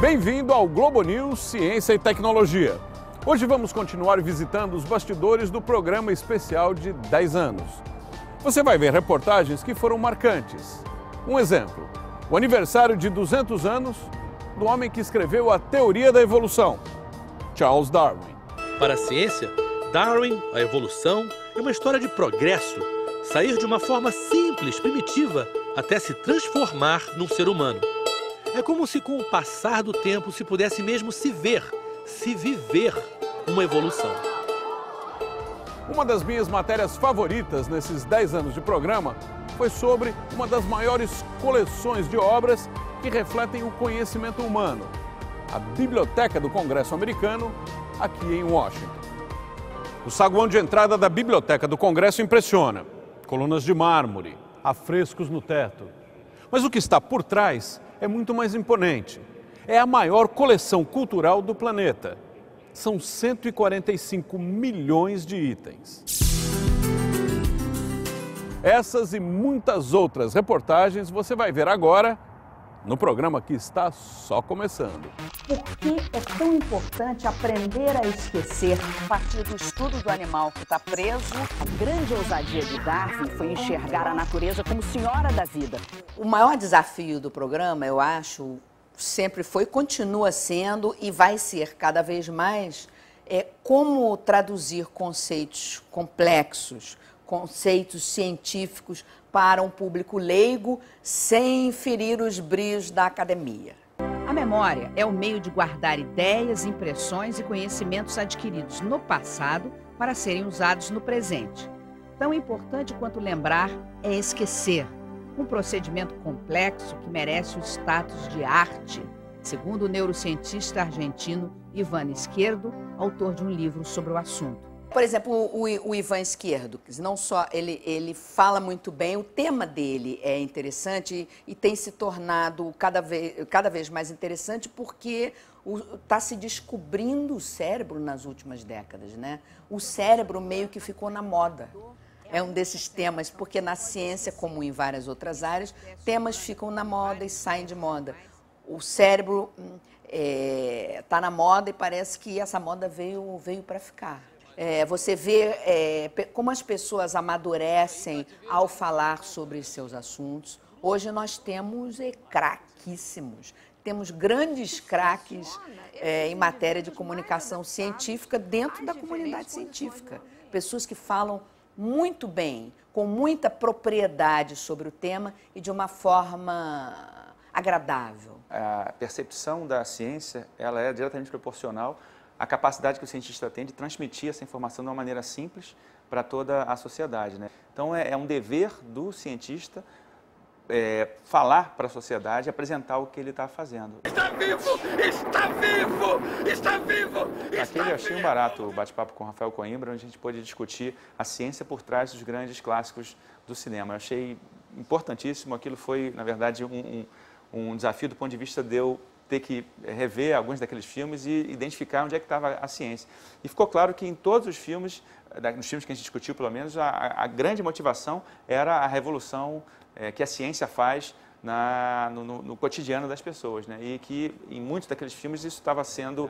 Bem-vindo ao Globo News Ciência e Tecnologia. Hoje vamos continuar visitando os bastidores do programa especial de 10 anos. Você vai ver reportagens que foram marcantes. Um exemplo, o aniversário de 200 anos do homem que escreveu a teoria da evolução, Charles Darwin. Para a ciência, Darwin, a evolução, é uma história de progresso. Sair de uma forma simples, primitiva, até se transformar num ser humano. É como se com o passar do tempo se pudesse mesmo se ver, se viver uma evolução. Uma das minhas matérias favoritas nesses 10 anos de programa foi sobre uma das maiores coleções de obras que refletem o conhecimento humano, a Biblioteca do Congresso Americano, aqui em Washington. O saguão de entrada da Biblioteca do Congresso impressiona. Colunas de mármore, afrescos no teto. Mas o que está por trás é muito mais imponente. É a maior coleção cultural do planeta. São 145 milhões de itens. Essas e muitas outras reportagens você vai ver agora no programa que está só começando. Por que é tão importante aprender a esquecer? A partir do estudo do animal que está preso, a grande ousadia de Darwin foi enxergar a natureza como senhora da vida. O maior desafio do programa, eu acho, sempre foi, continua sendo e vai ser cada vez mais, como traduzir conceitos complexos, conceitos científicos para um público leigo, sem ferir os brios da academia. A memória é o meio de guardar ideias, impressões e conhecimentos adquiridos no passado para serem usados no presente. Tão importante quanto lembrar é esquecer, um procedimento complexo que merece o status de arte, segundo o neurocientista argentino Ivan Izquierdo, autor de um livro sobre o assunto. Por exemplo, o Ivan Izquierdo, não só ele fala muito bem, o tema dele é interessante e tem se tornado cada vez mais interessante porque está se descobrindo o cérebro nas últimas décadas, né? O cérebro meio que ficou na moda. É um desses temas, porque na ciência, como em várias outras áreas, temas ficam na moda e saem de moda. O cérebro está na moda e parece que essa moda veio para ficar. Você vê como as pessoas amadurecem ao falar sobre seus assuntos. Hoje nós temos craquíssimos, temos grandes craques em matéria de comunicação científica dentro da comunidade científica. Pessoas que falam muito bem, com muita propriedade sobre o tema e de uma forma agradável. A percepção da ciência, ela é diretamente proporcional à capacidade que o cientista tem de transmitir essa informação de uma maneira simples para toda a sociedade, né? Então é um dever do cientista falar para a sociedade, apresentar o que ele está fazendo. Está vivo! Está vivo! Está vivo! Aquele eu achei um barato o bate-papo com o Rafael Coimbra, onde a gente pôde discutir a ciência por trás dos grandes clássicos do cinema. Eu achei importantíssimo, aquilo foi, na verdade, um desafio do ponto de vista de eu ter que rever alguns daqueles filmes e identificar onde é que estava a ciência. E ficou claro que em todos os filmes, nos filmes que a gente discutiu pelo menos, a grande motivação era a revolução que a ciência faz no cotidiano das pessoas, né? E que em muitos daqueles filmes isso estava sendo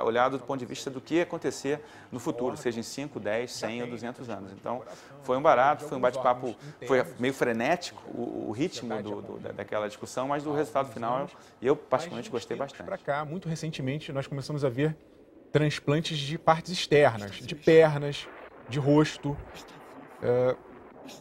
olhado do ponto de vista do que ia acontecer no futuro, seja em 5, 10, 100 ou 200 anos. Então foi um barato, foi um bate-papo, foi meio frenético o ritmo daquela discussão, mas do resultado final eu particularmente gostei bastante. Para cá, muito recentemente, nós começamos a ver transplantes de partes externas, de pernas, de rosto.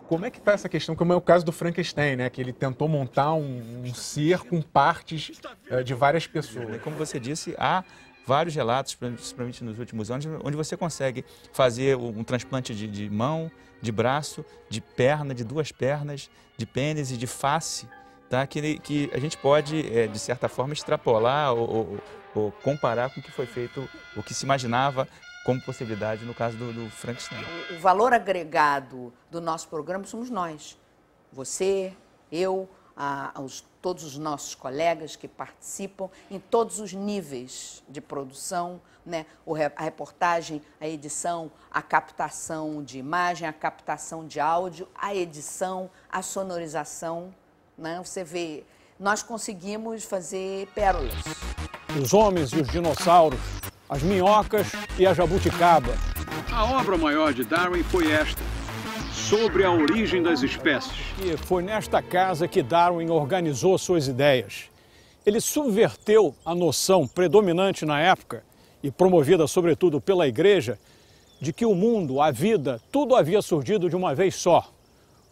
Como é que está essa questão, como é o caso do Frankenstein, né? Que ele tentou montar um ser com partes de várias pessoas. Como você disse, há vários relatos, principalmente nos últimos anos, onde você consegue fazer um transplante de mão, de braço, de perna, de duas pernas, de pênis e de face, tá? Que a gente pode, de certa forma, extrapolar ou comparar com o que foi feito, o que se imaginava como possibilidade no caso do Frankenstein. O valor agregado do nosso programa somos nós. Você, eu, todos os nossos colegas que participam em todos os níveis de produção, né? A reportagem, a edição, a captação de imagem, a captação de áudio, a edição, a sonorização, né? Você vê, nós conseguimos fazer pérolas. Os homens e os dinossauros, as minhocas e a jabuticaba. A obra maior de Darwin foi esta, sobre a origem das espécies. E foi nesta casa que Darwin organizou suas ideias. Ele subverteu a noção predominante na época, e promovida sobretudo pela igreja, de que o mundo, a vida, tudo havia surgido de uma vez só.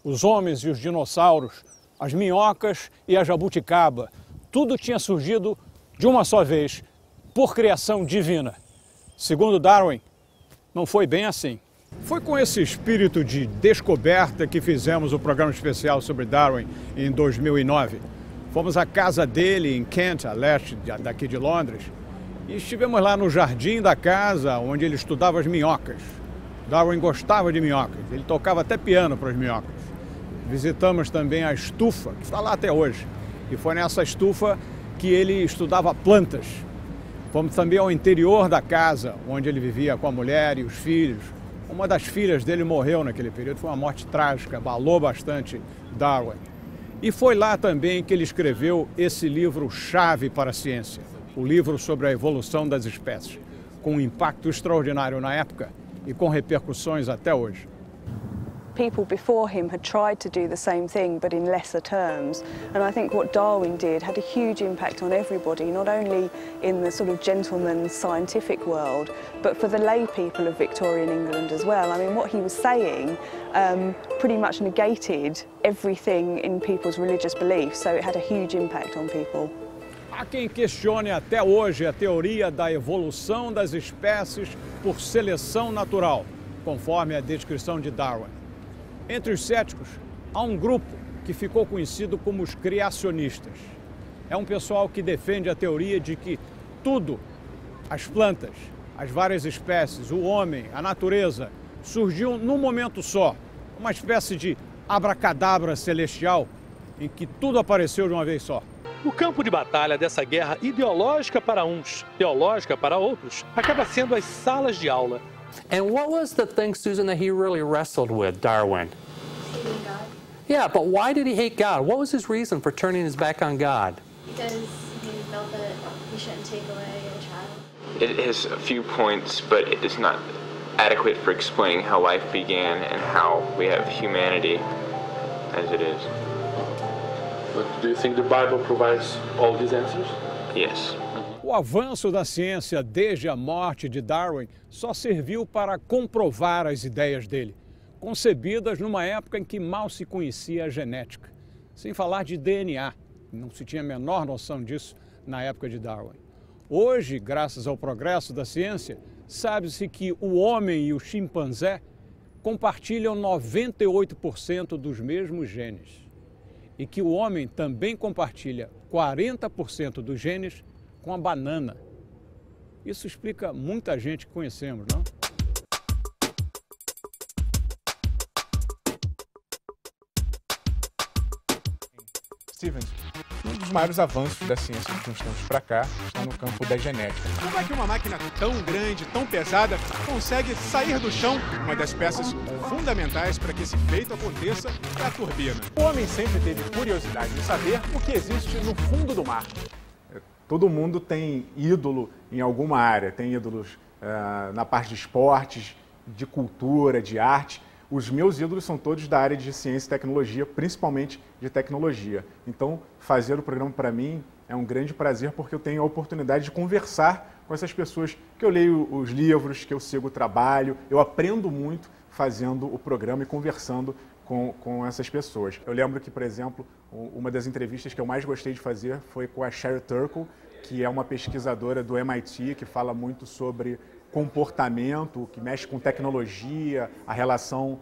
Os homens e os dinossauros, as minhocas e a jabuticaba, tudo tinha surgido de uma só vez, por criação divina. Segundo Darwin, não foi bem assim. Foi com esse espírito de descoberta que fizemos o programa especial sobre Darwin em 2009. Fomos à casa dele em Kent, a leste daqui de Londres, e estivemos lá no jardim da casa onde ele estudava as minhocas. Darwin gostava de minhocas, ele tocava até piano para as minhocas. Visitamos também a estufa, que está lá até hoje, e foi nessa estufa que ele estudava plantas. Fomos também ao interior da casa, onde ele vivia com a mulher e os filhos. Uma das filhas dele morreu naquele período, foi uma morte trágica, abalou bastante Darwin. E foi lá também que ele escreveu esse livro-chave para a ciência, o livro sobre a evolução das espécies, com um impacto extraordinário na época e com repercussões até hoje. People before him had tried to do the same thing, but in lesser terms. And I think what Darwin did had a huge impact on everybody, not only in the sort of gentleman's scientific world, but for the lay people of Victorian England as well. I mean, what he was saying pretty much negated everything in people's religious beliefs, so it had a huge impact on people. Há quem questione até hoje a teoria da evolução das espécies por seleção natural, conforme a descrição de Darwin. Entre os céticos, há um grupo que ficou conhecido como os criacionistas. É um pessoal que defende a teoria de que tudo, as plantas, as várias espécies, o homem, a natureza, surgiu num momento só. Uma espécie de abracadabra celestial em que tudo apareceu de uma vez só. O campo de batalha dessa guerra ideológica para uns, teológica para outros, acaba sendo as salas de aula. And what was the thing, Susan, that he really wrestled with, Darwin? Hating God. Yeah, but why did he hate God? What was his reason for turning his back on God? Because he felt that he shouldn't take away a child. It has a few points, but it is not adequate for explaining how life began and how we have humanity as it is. But do you think the Bible provides all these answers? Yes. O avanço da ciência desde a morte de Darwin só serviu para comprovar as ideias dele, concebidas numa época em que mal se conhecia a genética, sem falar de DNA. Não se tinha a menor noção disso na época de Darwin. Hoje, graças ao progresso da ciência, sabe-se que o homem e o chimpanzé compartilham 98% dos mesmos genes e que o homem também compartilha 40% dos genes com a banana. Isso explica muita gente que conhecemos, não? Stevens, um dos maiores avanços da ciência de uns tempos para cá está no campo da genética. Como é que uma máquina tão grande, tão pesada, consegue sair do chão? Uma das peças fundamentais para que esse feito aconteça é a turbina. O homem sempre teve curiosidade em saber o que existe no fundo do mar. Todo mundo tem ídolo em alguma área, tem ídolos na parte de esportes, de cultura, de arte. Os meus ídolos são todos da área de ciência e tecnologia, principalmente de tecnologia. Então, fazer o programa para mim é um grande prazer porque eu tenho a oportunidade de conversar com essas pessoas que eu leio os livros, que eu sigo o trabalho, eu aprendo muito fazendo o programa e conversando com essas pessoas. Eu lembro que, por exemplo, uma das entrevistas que eu mais gostei de fazer foi com a Sherry Turkle, que é uma pesquisadora do MIT, que fala muito sobre comportamento, que mexe com tecnologia, a relação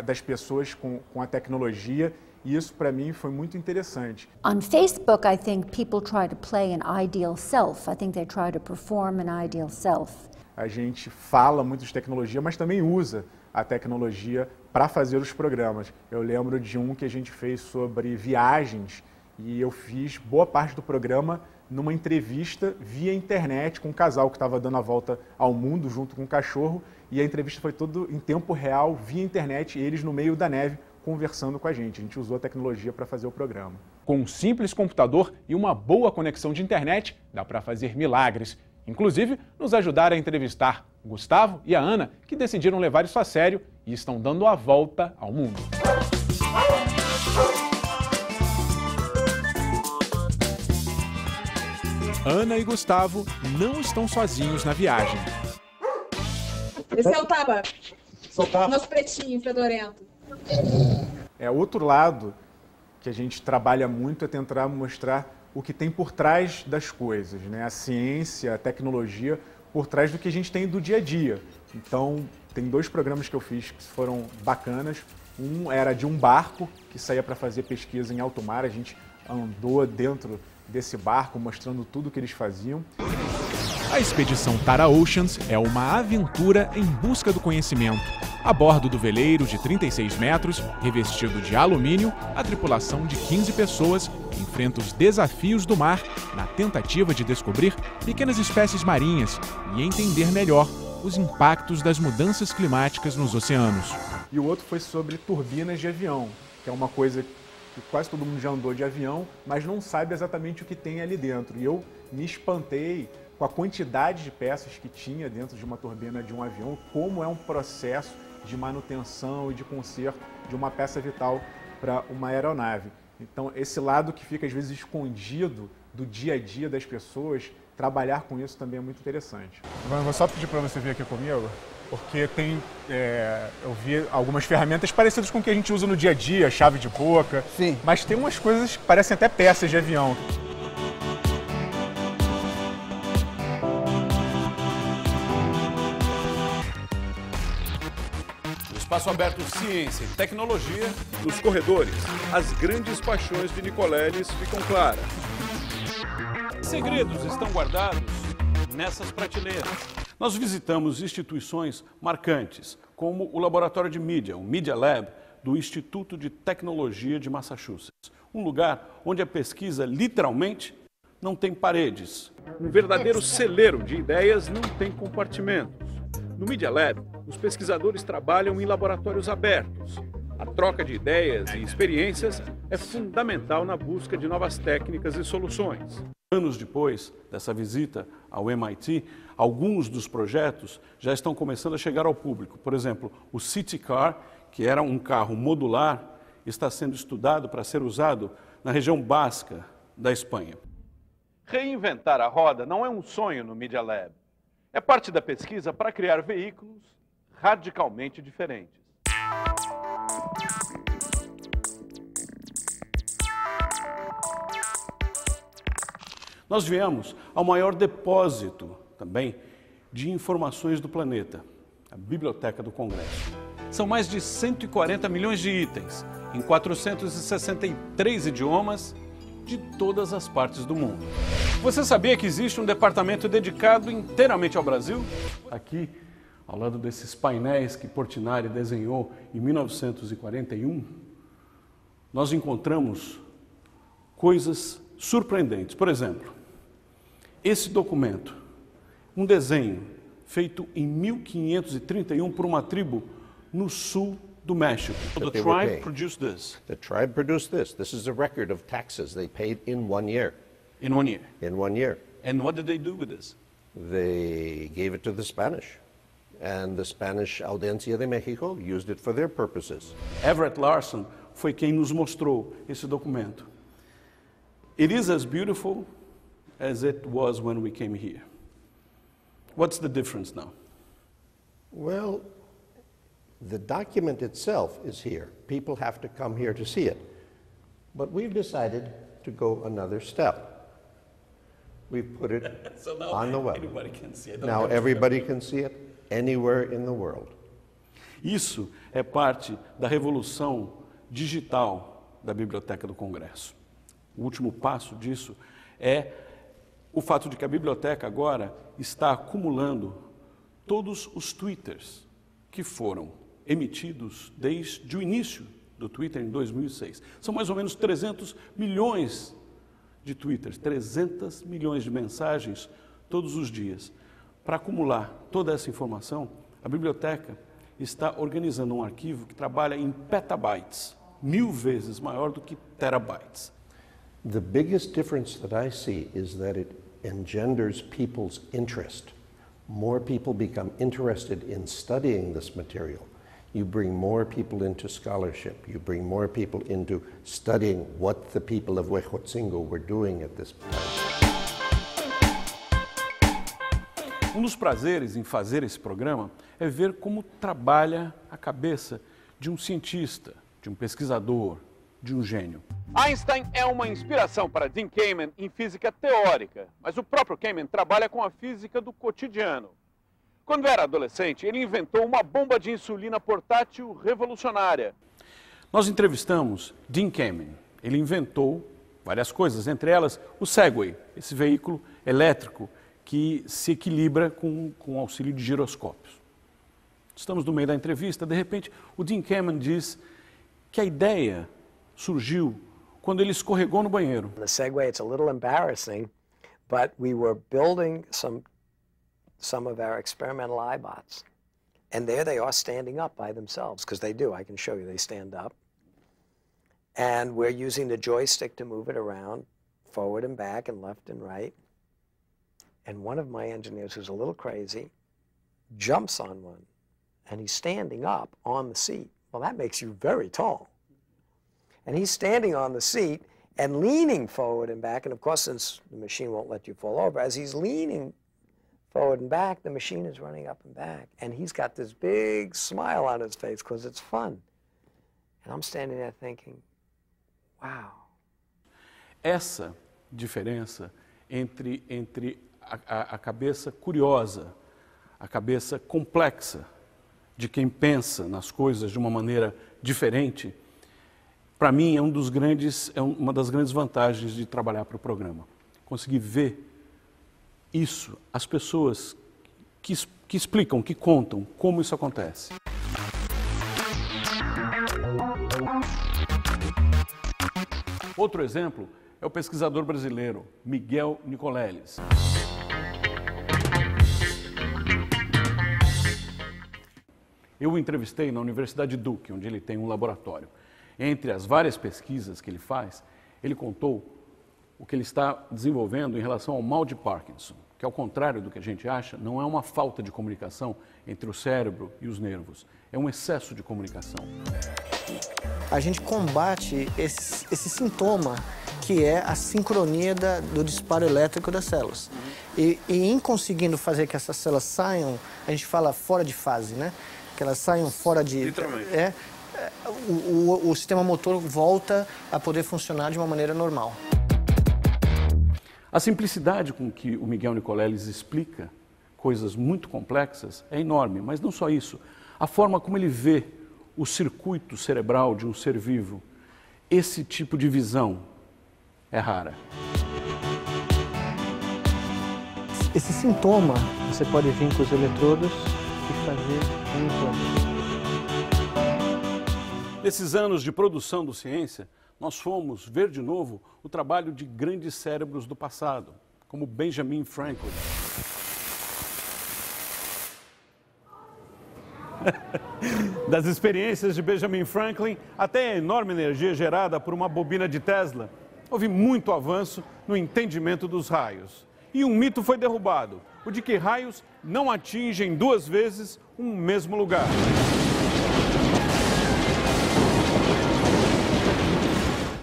das pessoas com a tecnologia. E isso, para mim, foi muito interessante. On Facebook, I think people try to play an ideal self. I think they try to perform an ideal self. A gente fala muito de tecnologia, mas também usa a tecnologia para fazer os programas. Eu lembro de um que a gente fez sobre viagens e eu fiz boa parte do programa numa entrevista via internet com um casal que estava dando a volta ao mundo junto com o cachorro, e a entrevista foi toda em tempo real, via internet, eles no meio da neve conversando com a gente. A gente usou a tecnologia para fazer o programa. Com um simples computador e uma boa conexão de internet, dá para fazer milagres. Inclusive, nos ajudaram a entrevistar o Gustavo e a Ana, que decidiram levar isso a sério e estão dando a volta ao mundo. Ana e Gustavo não estão sozinhos na viagem. Esse é o Taba. Nosso pretinho, fedorento. Outro lado que a gente trabalha muito é tentar mostrar o que tem por trás das coisas, né? A ciência, a tecnologia, por trás do que a gente tem do dia a dia. Então, tem 2 programas que eu fiz que foram bacanas. Um era de um barco que saía para fazer pesquisa em alto mar. A gente andou dentro desse barco, mostrando tudo o que eles faziam. A expedição Tara Oceans é uma aventura em busca do conhecimento. A bordo do veleiro de 36 metros, revestido de alumínio, a tripulação de 15 pessoas enfrenta os desafios do mar na tentativa de descobrir pequenas espécies marinhas e entender melhor os impactos das mudanças climáticas nos oceanos. E o outro foi sobre turbinas de avião, que é uma coisa que quase todo mundo já andou de avião, mas não sabe exatamente o que tem ali dentro. E eu me espantei com a quantidade de peças que tinha dentro de uma turbina de um avião, como é um processo de manutenção e de conserto de uma peça vital para uma aeronave. Então, esse lado que fica às vezes escondido do dia a dia das pessoas, trabalhar com isso também é muito interessante. Agora, eu vou só pedir para você vir aqui comigo, porque eu vi algumas ferramentas parecidas com o que a gente usa no dia a dia, chave de boca. Sim. Mas tem umas coisas que parecem até peças de avião. Espaço aberto ciência e tecnologia. Nos corredores, as grandes paixões de Nicoleles ficam claras. Segredos estão guardados nessas prateleiras. Nós visitamos instituições marcantes, como o Laboratório de Mídia, o Media Lab, do Instituto de Tecnologia de Massachusetts. Um lugar onde a pesquisa, literalmente, não tem paredes. Um verdadeiro celeiro de ideias não tem compartimentos. No Media Lab, os pesquisadores trabalham em laboratórios abertos. A troca de ideias e experiências é fundamental na busca de novas técnicas e soluções. Anos depois dessa visita ao MIT, alguns dos projetos já estão começando a chegar ao público. Por exemplo, o City Car, que era um carro modular, está sendo estudado para ser usado na região basca da Espanha. Reinventar a roda não é um sonho no Media Lab. É parte da pesquisa para criar veículos radicalmente diferentes. Nós viemos ao maior depósito também de informações do planeta, a Biblioteca do Congresso. São mais de 140 milhões de itens, em 463 idiomas, de todas as partes do mundo. Você sabia que existe um departamento dedicado inteiramente ao Brasil? Aqui, ao lado desses painéis que Portinari desenhou em 1941, nós encontramos coisas surpreendentes. Por exemplo, esse documento, um desenho feito em 1531 por uma tribo no sul do México. The tribe produced this. The tribe produced this. This is a record of taxes they paid in 1 year. In 1 year? In 1 year. And what did they do with this? They gave it to the Spanish. And the Spanish Audiencia de México used it for their purposes. Everett Larson foi quem nos mostrou esse documento. It is as beautiful as it was when we came here. What's the difference now? Well, the document itself is here. People have to come here to see it. But we've decided to go another step. We've put it so now on the web. Everybody can see it. Now everybody can see it anywhere in the world. Isso é parte da revolução digital da Biblioteca do Congresso. O último passo disso é o fato de que a biblioteca agora está acumulando todos os twitters que foram emitidos desde o início do Twitter em 2006. São mais ou menos 300 milhões de Twitters, 300 milhões de mensagens todos os dias. Para acumular toda essa informação, a biblioteca está organizando um arquivo que trabalha em petabytes, 1000 vezes maior do que terabytes. The biggest difference that I see is that it engenders people's interest. More people become interested in studying this material. You bring more people into scholarship. You bring more people into studying what the people of Huejotzingo were doing at this time. Um dos prazeres em fazer esse programa é ver como trabalha a cabeça de um cientista, de um pesquisador, de um gênio. Einstein é uma inspiração para Dean Kamen em física teórica, mas o próprio Kamen trabalha com a física do cotidiano. Quando era adolescente, ele inventou uma bomba de insulina portátil revolucionária. Nós entrevistamos Dean Kamen. Ele inventou várias coisas, entre elas o Segway, esse veículo elétrico que se equilibra com o auxílio de giroscópios. Estamos no meio da entrevista, de repente o Dean Kamen diz que a ideia surgiu quando ele escorregou no banheiro. The Segway, it's a little embarrassing, but we were building some of our experimental iBots. And there they are standing up by themselves, because they do, I can show you, they stand up. And we're using the joystick to move it around, forward and back and left and right. And one of my engineers, who's a little crazy, jumps on one, and he's standing up on the seat. Well, that makes you very tall. And he's standing on the seat and leaning forward and back, and of course, since the machine won't let you fall over, as he's leaning forward and back, the machine is running up and back, and he's got this big smile on his face because it's fun. And I'm standing there thinking, wow. Essa diferença entre a cabeça curiosa, a cabeça complexa de quem pensa nas coisas de uma maneira diferente, para mim é uma das grandes vantagens de trabalhar para o programa. Conseguir ver isso, as pessoas que explicam, que contam como isso acontece. Outro exemplo é o pesquisador brasileiro Miguel Nicoleles. Eu o entrevistei na Universidade Duke, onde ele tem um laboratório. Entre as várias pesquisas que ele faz, ele contou o que ele está desenvolvendo em relação ao mal de Parkinson, que ao contrário do que a gente acha, não é uma falta de comunicação entre o cérebro e os nervos, é um excesso de comunicação. A gente combate esse sintoma, que é a sincronia do disparo elétrico das células. E em conseguindo fazer que essas células saiam, a gente fala fora de fase, né? Que elas saiam fora de... Literalmente. O sistema motor volta a poder funcionar de uma maneira normal. A simplicidade com que o Miguel Nicoleles explica coisas muito complexas é enorme, mas não só isso. A forma como ele vê o circuito cerebral de um ser vivo, esse tipo de visão é rara. Esse sintoma você pode vir com os eletrodos e fazer um implante. Nesses anos de produção do Ciência, nós fomos ver de novo o trabalho de grandes cérebros do passado, como Benjamin Franklin. Das experiências de Benjamin Franklin até a enorme energia gerada por uma bobina de Tesla, houve muito avanço no entendimento dos raios. E um mito foi derrubado, o de que raios não atingem duas vezes um mesmo lugar.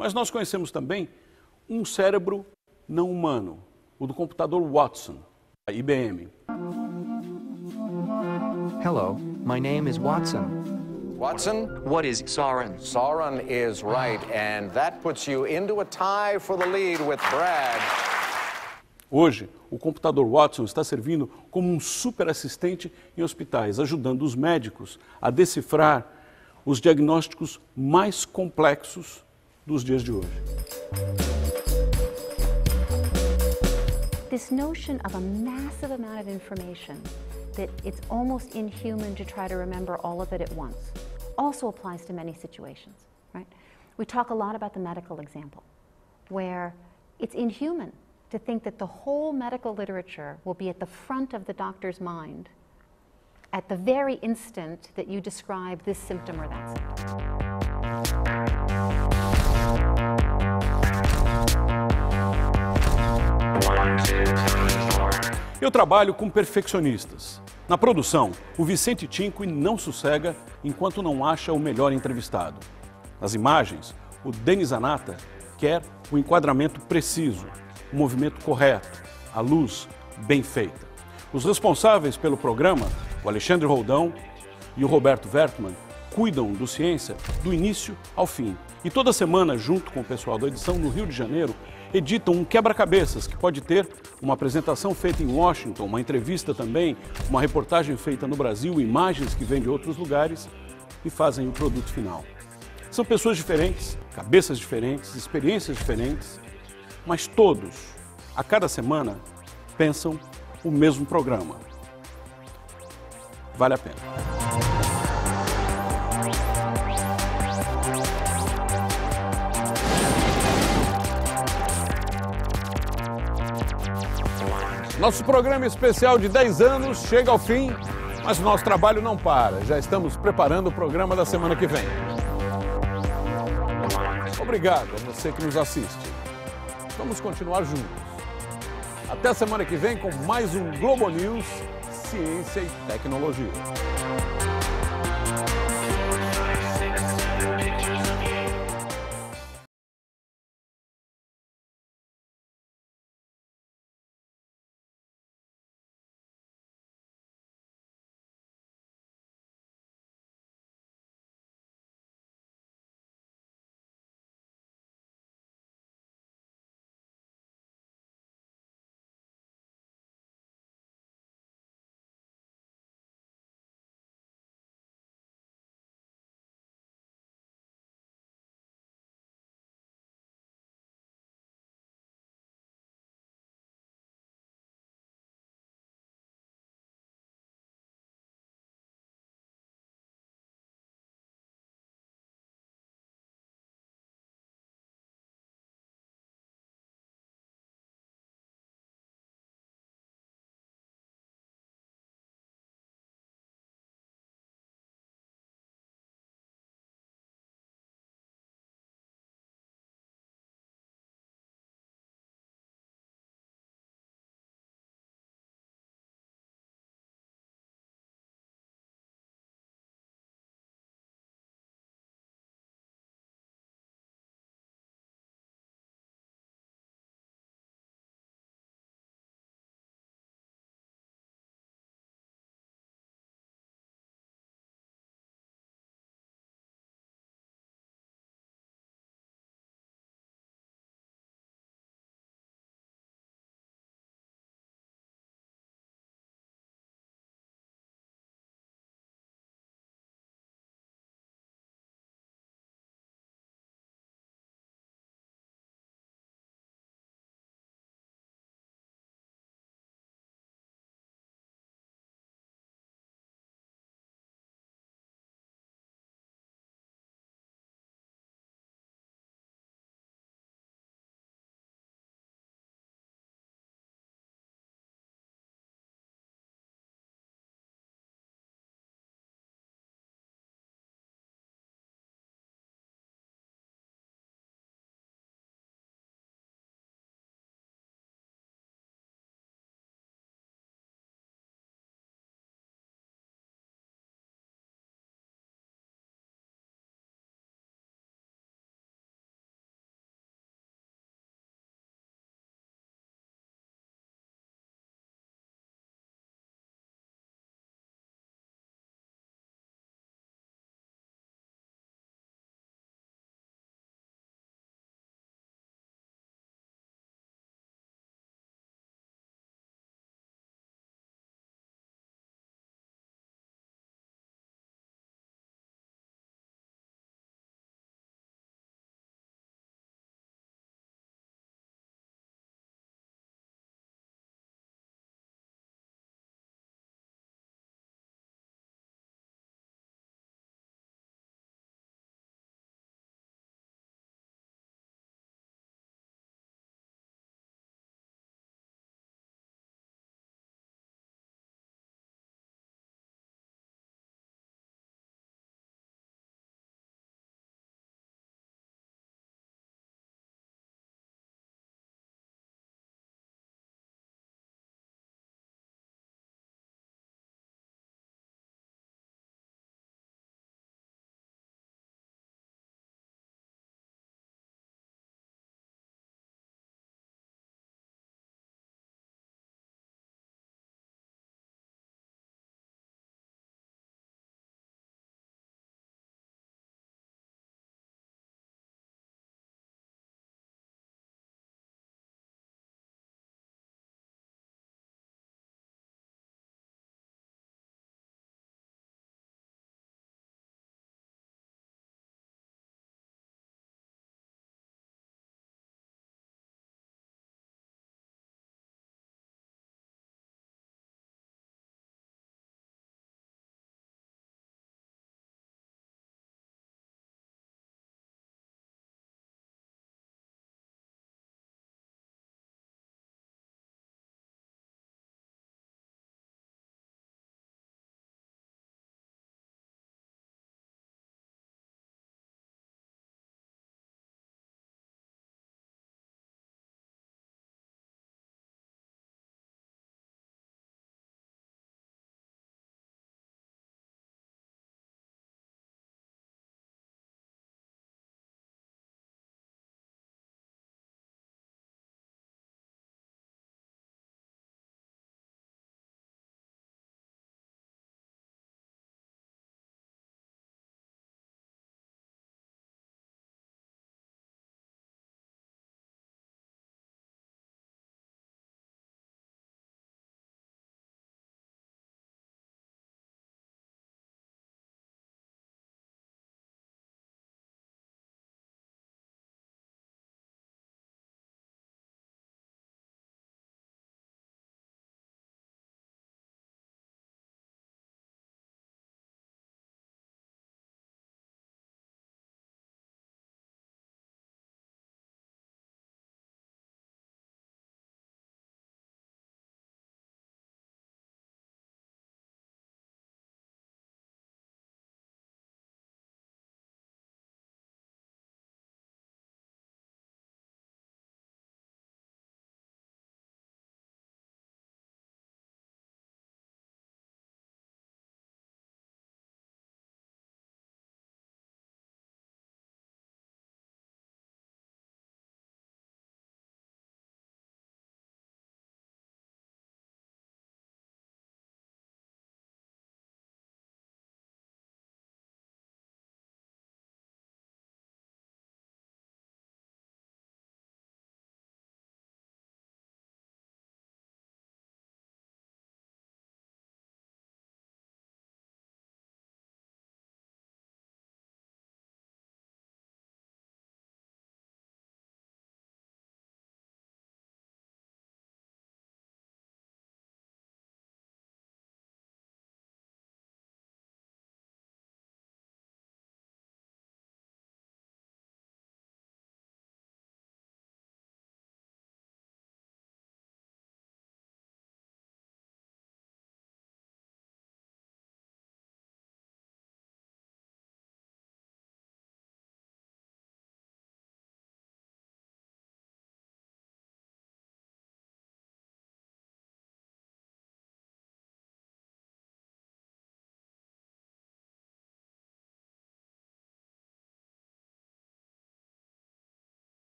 Mas nós conhecemos também um cérebro não humano, o do computador Watson, da IBM. Hello, my name is Watson. Watson? What is Sauron? Sauron is right, and that puts you into a tie for the lead with Brad. Hoje, o computador Watson está servindo como um super assistente em hospitais, ajudando os médicos a decifrar os diagnósticos mais complexos dos dias de hoje. This notion of a massive amount of information that it's almost inhuman to try to remember all of it at once also applies to many situations. right? We talk a lot about the medical example, where it's inhuman to think that the whole medical literature will be at the front of the doctor's mind at the very instant that you describe this symptom or that symptom. Eu trabalho com perfeccionistas. Na produção, o Vicente Tinque não sossega enquanto não acha o melhor entrevistado. Nas imagens, o Denis Anata quer o enquadramento preciso, o movimento correto, a luz bem feita. Os responsáveis pelo programa, o Alexandre Roldão e o Roberto Wertmann, cuidam do Ciência do início ao fim. E toda semana, junto com o pessoal da edição no Rio de Janeiro, editam um quebra-cabeças que pode ter uma apresentação feita em Washington, uma entrevista também, uma reportagem feita no Brasil, imagens que vêm de outros lugares e fazem o produto final. São pessoas diferentes, cabeças diferentes, experiências diferentes, mas todos, a cada semana, pensam o mesmo programa. Vale a pena. Nosso programa especial de 10 anos chega ao fim, mas o nosso trabalho não para. Já estamos preparando o programa da semana que vem. Obrigado a você que nos assiste. Vamos continuar juntos. Até a semana que vem com mais um Globo News, Ciência e Tecnologia.